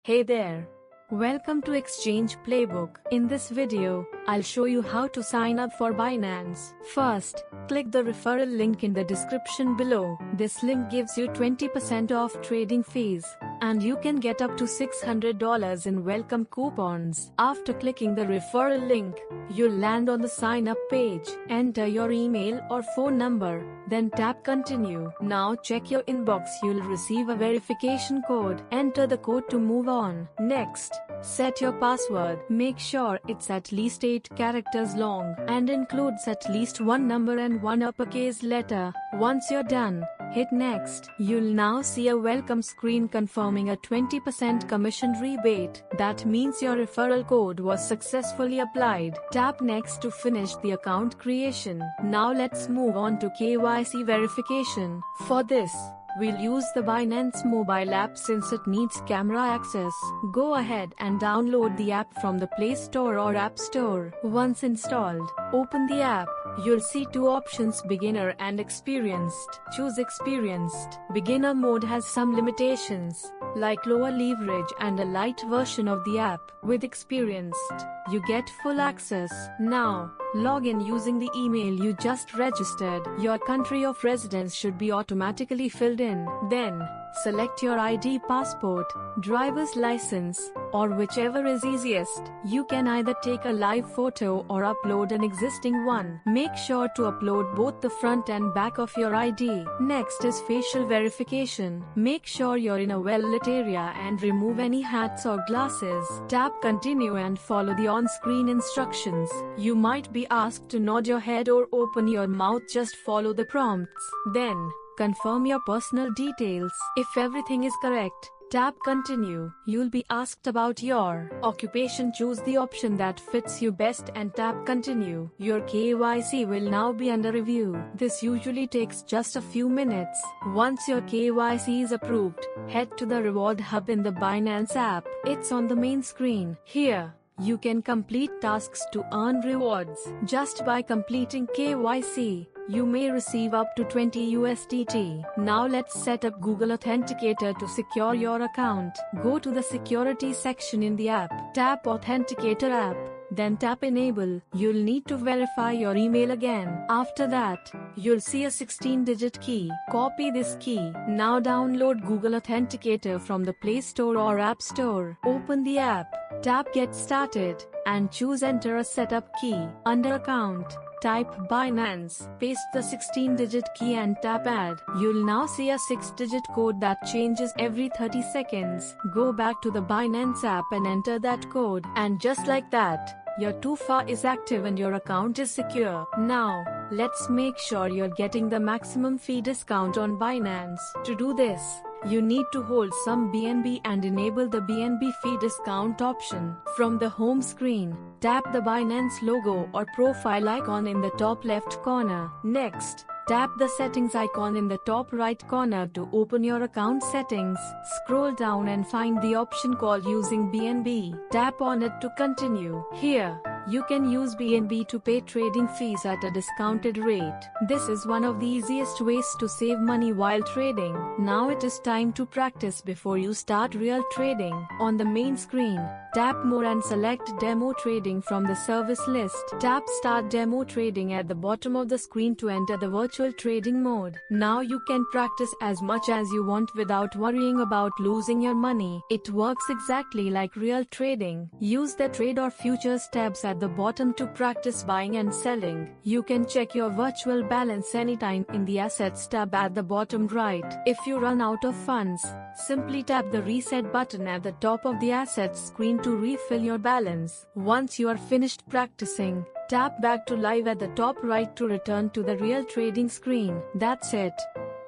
Hey there! Welcome to Exchange Playbook. In this video, I'll show you how to sign up for Binance. First, click the referral link in the description below. This link gives you 20% off trading fees, and you can get up to $600 in welcome coupons. After clicking the referral link, you'll land on the sign up page. Enter your email or phone number, then tap continue. Now check your inbox, you'll receive a verification code. Enter the code to move on. Next, set your password. Make sure it's at least 8 characters long and includes at least one number and one uppercase letter. Once you're done, hit next. You'll now see a welcome screen confirming a 20% commission rebate. That means your referral code was successfully applied. Tap next to finish the account creation. Now let's move on to KYC verification. For this, we'll use the Binance mobile app since it needs camera access. Go ahead and download the app from the Play Store or App Store. Once installed, open the app. You'll see two options: beginner and experienced. Choose experienced. Beginner mode has some limitations, like lower leverage and a light version of the app. With experienced, you get full access. Now, log in using the email you just registered. Your country of residence should be automatically filled in. Then, select your ID, passport, driver's license, or whichever is easiest. You can either take a live photo or upload an existing one. Make sure to upload both the front and back of your ID. Next is facial verification. Make sure you're in a well-lit area and remove any hats or glasses. Tap continue and follow the on-screen instructions. You might be asked to nod your head or open your mouth, just follow the prompts. Then, confirm your personal details. If everything is correct, tap continue. You'll be asked about your occupation. Choose the option that fits you best and tap continue. Your KYC will now be under review. This usually takes just a few minutes. Once your KYC is approved, head to the reward hub in the Binance app. It's on the main screen. Here, you can complete tasks to earn rewards. Just by completing KYC, you may receive up to 20 USDT. Now let's set up Google Authenticator to secure your account. Go to the security section in the app. Tap Authenticator app, then tap enable. You'll need to verify your email again. After that, you'll see a 16-digit key. Copy this key. Now download Google Authenticator from the Play Store or App Store. Open the app, tap Get Started, and choose Enter a setup key. Under Account, type Binance, paste the 16-digit key and tap Add. You'll now see a 6-digit code that changes every 30 seconds. Go back to the Binance app and enter that code. And just like that, your 2FA is active and your account is secure. Now, let's make sure you're getting the maximum fee discount on Binance. To do this, you need to hold some BNB and enable the BNB fee discount option. From the home screen, tap the Binance logo or profile icon in the top left corner. Next, tap the settings icon in the top right corner to open your account settings. Scroll down and find the option called Using BNB. Tap on it to continue. Here, you can use BNB to pay trading fees at a discounted rate. This is one of the easiest ways to save money while trading. Now it is time to practice before you start real trading. On the main screen, tap More and select Demo Trading from the service list. Tap Start Demo Trading at the bottom of the screen to enter the virtual trading mode. Now you can practice as much as you want without worrying about losing your money. It works exactly like real trading. Use the Trade or Futures tabs at the bottom to practice buying and selling. You can check your virtual balance anytime in the Assets tab at the bottom right. If you run out of funds, simply tap the Reset button at the top of the Assets screen to refill your balance. Once you are finished practicing, tap back to Live at the top right to return to the real trading screen. That's it.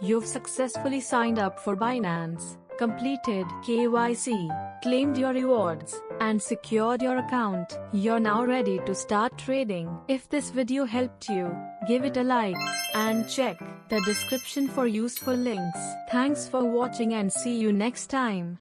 You've successfully signed up for Binance, completed KYC, claimed your rewards, and secured your account. You're now ready to start trading. If this video helped you, give it a like and check the description for useful links. Thanks for watching and see you next time.